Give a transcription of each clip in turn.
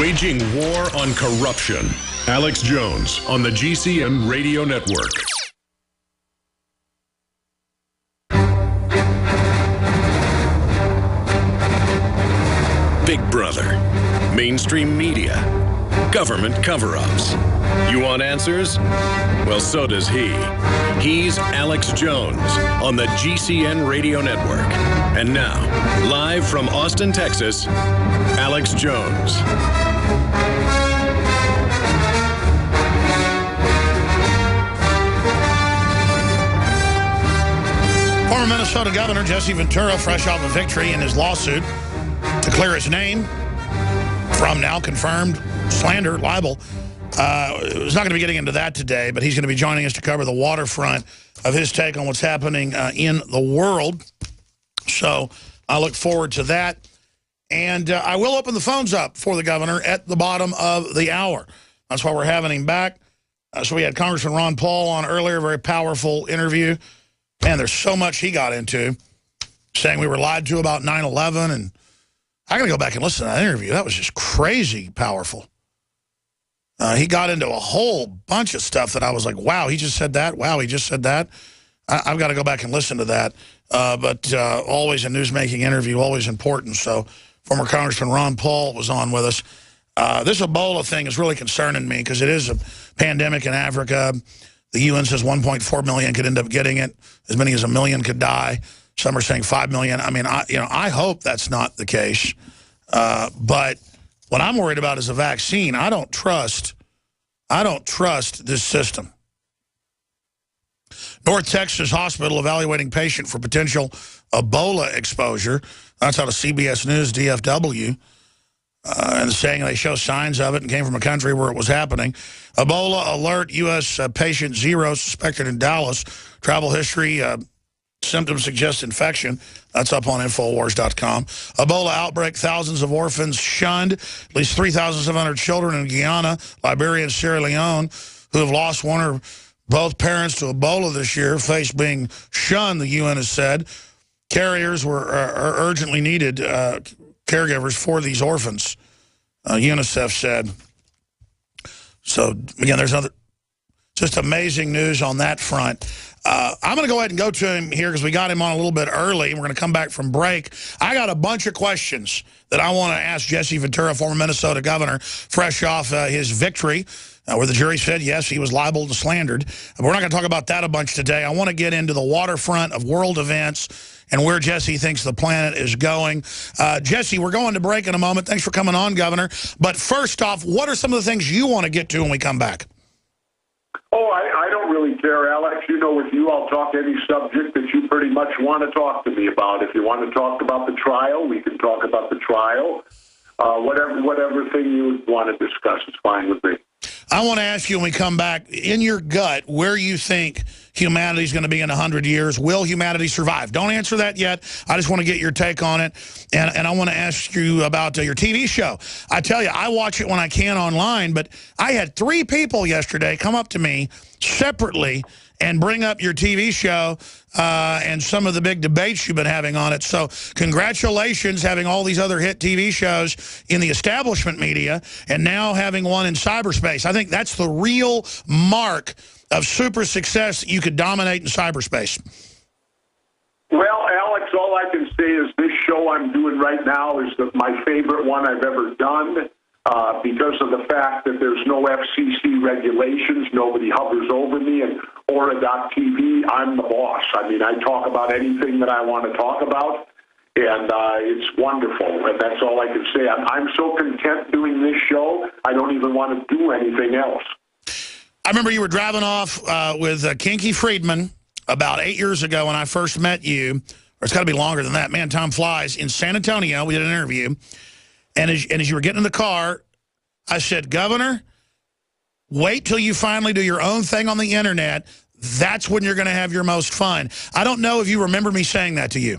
Waging war on corruption. Alex Jones on the GCN Radio Network. Big Brother. Mainstream media. Government cover-ups. You want answers? Well, so does he. He's Alex Jones on the GCN Radio Network. And now, live from Austin, Texas, Alex Jones. Former Minnesota Governor Jesse Ventura, fresh off a victory in his lawsuit to clear his name from now confirmed slander, libel. He's not going to be getting into that today, but he's going to be joining us to cover the waterfront of his take on what's happening in the world. So I look forward to that. And I will open the phones up for the governor at the bottom of the hour. That's why we're having him back. So we had Congressman Ron Paul on earlier, very powerful interview. Man, there's so much he got into, saying we were lied to about 9/11. And I got to go back and listen to that interview. That was just crazy powerful. He got into a whole bunch of stuff that I was like, wow, he just said that. Wow, he just said that. I've got to go back and listen to that. But always a newsmaking interview, always important. So former Congressman Ron Paul was on with us. This Ebola thing is really concerning me because it is a pandemic in Africa. The UN says 1.4 million could end up getting it. As many as 1 million could die. Some are saying 5 million. I mean, I hope that's not the case. But what I'm worried about is a vaccine. I don't trust this system. North Texas hospital evaluating patient for potential Ebola exposure. That's out of CBS News, DFW. And saying they show signs of it and came from a country where it was happening. Ebola alert, U.S. patient 0 suspected in Dallas. Travel history, symptoms suggest infection. That's up on Infowars.com. Ebola outbreak, thousands of orphans shunned. At least 3,700 children in Guyana, Liberia, and Sierra Leone who have lost one or both parents to Ebola this year face being shunned, the UN has said. Carriers were urgently needed, caregivers for these orphans, UNICEF said. So, again, there's another just amazing news on that front. I'm going to go ahead and go to him here because we got him on a little bit early, and we're going to come back from break. I got a bunch of questions that I want to ask Jesse Ventura, former Minnesota governor, fresh off his victory, where the jury said, yes, he was libeled and slandered. But we're not going to talk about that a bunch today. I want to get into the waterfront of world events and where Jesse thinks the planet is going. Jesse, we're going to break in a moment. Thanks for coming on, Governor. But first off, what are some of the things you want to get to when we come back? Oh, I don't really care, Alex. You know, with you, I'll talk any subject that you pretty much want to talk to me about. If you want to talk about the trial, we can talk about the trial. Whatever thing you want to discuss is fine with me. I want to ask you when we come back, in your gut, where you think humanity's going to be in 100 years. Will humanity survive? Don't answer that yet. I just want to get your take on it. And I want to ask you about your TV show. I tell you, I watch it when I can online, but I had 3 people yesterday come up to me separately and bring up your TV show and some of the big debates you've been having on it. So congratulations having all these other hit TV shows in the establishment media and now having one in cyberspace. I think that's the real mark of super success that you could dominate in cyberspace. Well, Alex, all I can say is this show I'm doing right now is my favorite one I've ever done. Because of the fact that there's no FCC regulations, nobody hovers over me, and Aura.tv, I'm the boss. I mean, I talk about anything that I want to talk about, and it's wonderful, and that's all I can say. I'm so content doing this show, I don't even want to do anything else. I remember you were driving off with Kinky Friedman about 8 years ago when I first met you, or it's got to be longer than that. Man, time flies. In San Antonio, we did an interview. And as you were getting in the car, I said, Governor, wait till you finally do your own thing on the internet. That's when you're going to have your most fun. I don't know if you remember me saying that to you.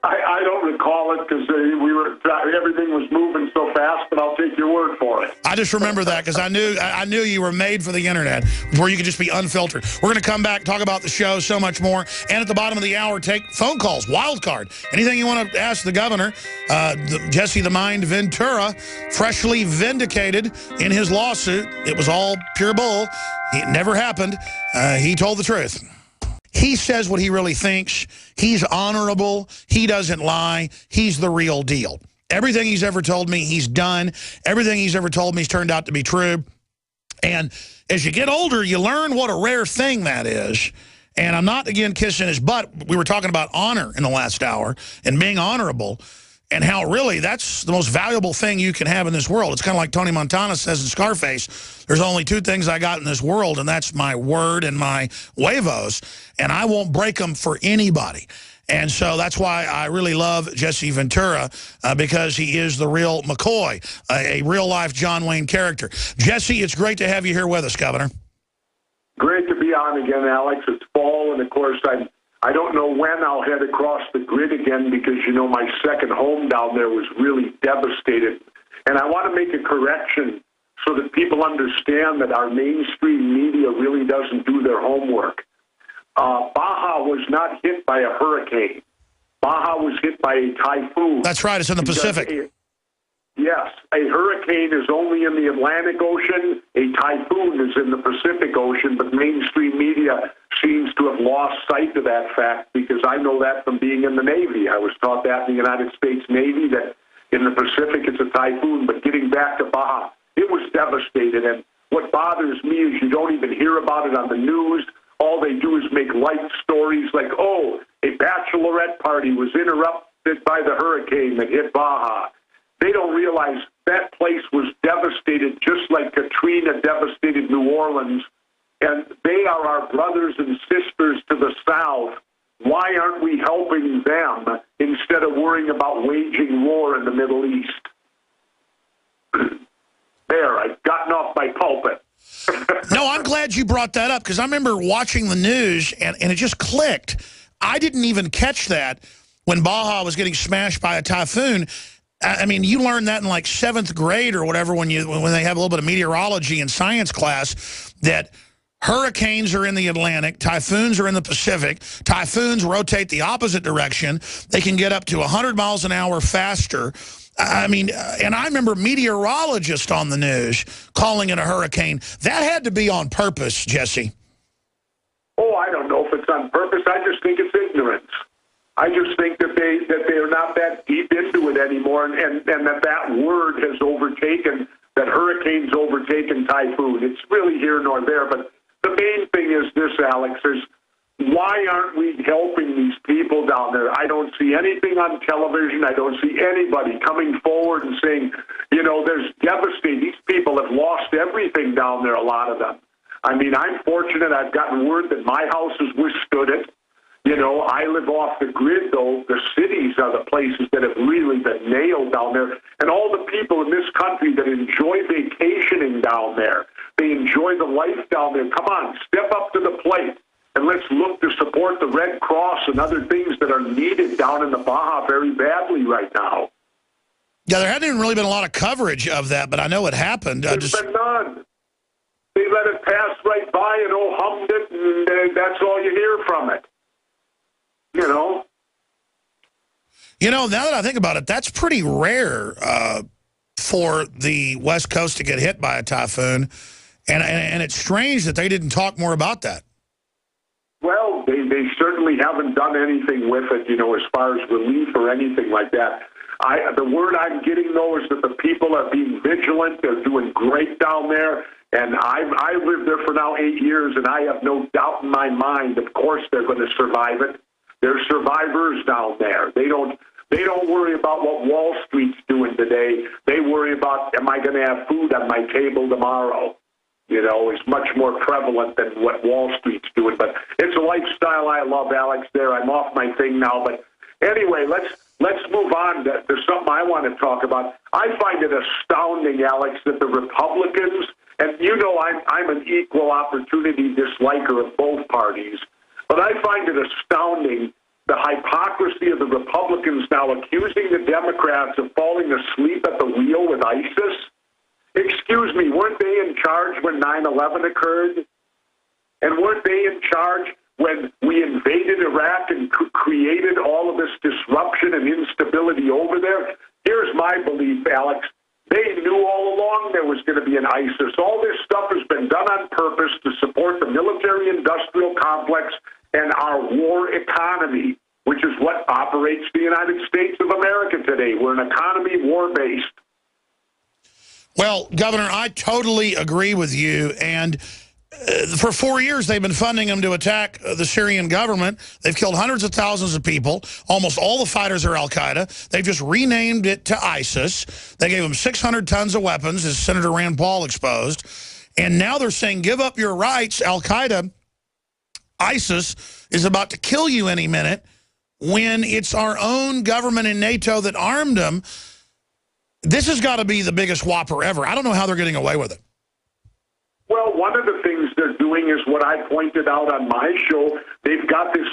I don't recall it because everything was moving so fast. past, but I'll take your word for it. I just remember that because I knew you were made for the internet, where you could just be unfiltered. We're going to come back, talk about the show, so much more, and at the bottom of the hour, take phone calls, wild card. Anything you want to ask the governor, Jesse the Mind Ventura, freshly vindicated in his lawsuit. It was all pure bull. It never happened. He told the truth. He says what he really thinks. He's honorable. He doesn't lie. He's the real deal. Everything he's ever told me, he's done. Everything he's ever told me has turned out to be true. And as you get older, you learn what a rare thing that is. And I'm not, again, kissing his butt. We were talking about honor in the last hour and being honorable and how really that's the most valuable thing you can have in this world. It's kind of like Tony Montana says in Scarface, there's only two things I got in this world, and that's my word and my huevos, and I won't break them for anybody. And so that's why I really love Jesse Ventura, because he is the real McCoy, a real-life John Wayne character. Jesse, it's great to have you here with us, Governor. Great to be on again, Alex. It's fall, and of course, I don't know when I'll head across the grid again because, you know, my second home down there was really devastated. And I want to make a correction so that people understand that our mainstream media really doesn't do their homework. Baja was not hit by a hurricane. Baja was hit by a typhoon. That's right. It's in the Pacific. Yes. A hurricane is only in the Atlantic Ocean. A typhoon is in the Pacific Ocean, but mainstream media seems to have lost sight of that fact because I know that from being in the Navy. I was taught that in the United States Navy, that in the Pacific it's a typhoon. But getting back to Baja, it was devastated. And what bothers me is you don't even hear about it on the news. All they do is make light stories like, oh, a bachelorette party was interrupted by the hurricane that hit Baja. They don't realize that place was devastated just like Katrina devastated New Orleans, and they are our brothers and sisters to the south. Why aren't we helping them instead of worrying about waging war in the Middle East? There, I've gotten off my pulpit. No, I'm glad you brought that up because I remember watching the news and it just clicked. I didn't even catch that when Baja was getting smashed by a typhoon. I mean, you learn that in like 7th grade or whatever when they have a little bit of meteorology in science class, that hurricanes are in the Atlantic, typhoons are in the Pacific. Typhoons rotate the opposite direction. They can get up to 100 miles an hour faster. I mean, and I remember meteorologists on the news calling it a hurricane. That had to be on purpose, Jesse. Oh, I don't know if it's on purpose. I just think it's ignorance. I just think that they're not that deep into it anymore, and that word has overtaken, that hurricane's overtaken typhoon. It's really here nor there, but the main thing is this, Alex, is why aren't we helping these people down there? I don't see anything on television. I don't see anybody coming forward and saying, you know, there's devastating. These people have lost everything down there, a lot of them. I mean, I'm fortunate. I've gotten word that my house has withstood it. You know, I live off the grid, though. The cities are the places that have really been nailed down there. And all the people in this country that enjoy vacationing down there, they enjoy the life down there. Come on, step up to the plate, and let's look to support the Red Cross and other things that are needed down in the Baja very badly right now. Yeah, there hadn't even really been a lot of coverage of that, but I know it happened. There's been none. They let it pass right by and hummed it, and that's all you hear from it. You know, now that I think about it, that's pretty rare for the West Coast to get hit by a typhoon. And it's strange that they didn't talk more about that. Well, they certainly haven't done anything with it, you know, as far as relief or anything like that. The word I'm getting, though, is that the people are being vigilant. They're doing great down there. And I've lived there for now 8 years, and I have no doubt in my mind, of course, they're going to survive it. They're survivors down there. They don't worry about what Wall Street's doing today. They worry about, am I going to have food on my table tomorrow? You know, it's much more prevalent than what Wall Street's doing. But it's a lifestyle I love, Alex, there. I'm off my thing now. But anyway, let's move on to something I want to talk about. I find it astounding, Alex, that the Republicans, and you know I'm an equal opportunity disliker of both parties, but I find it astounding the hypocrisy of the Republicans now accusing the Democrats of falling asleep at the wheel with ISIS. Excuse me, weren't they in charge when 9/11 occurred? And weren't they in charge when we invaded Iraq and created all of this disruption and instability over there? Here's my belief, Alex. They knew all along there was going to be an ISIS. All this stuff has been done on purpose to support the military-industrial complex and our war economy, which is what operates the United States of America today. We're an economy war-based. Well, Governor, I totally agree with you. And for 4 years, they've been funding them to attack the Syrian government. They've killed hundreds of thousands of people. Almost all the fighters are al-Qaeda. They've just renamed it to ISIS. They gave them 600 tons of weapons, as Senator Rand Paul exposed. And now they're saying, give up your rights, al-Qaeda. ISIS is about to kill you any minute, when it's our own government in NATO that armed them. This has got to be the biggest whopper ever. I don't know how they're getting away with it. Well, one of the things they're doing is what I pointed out on my show. They've got this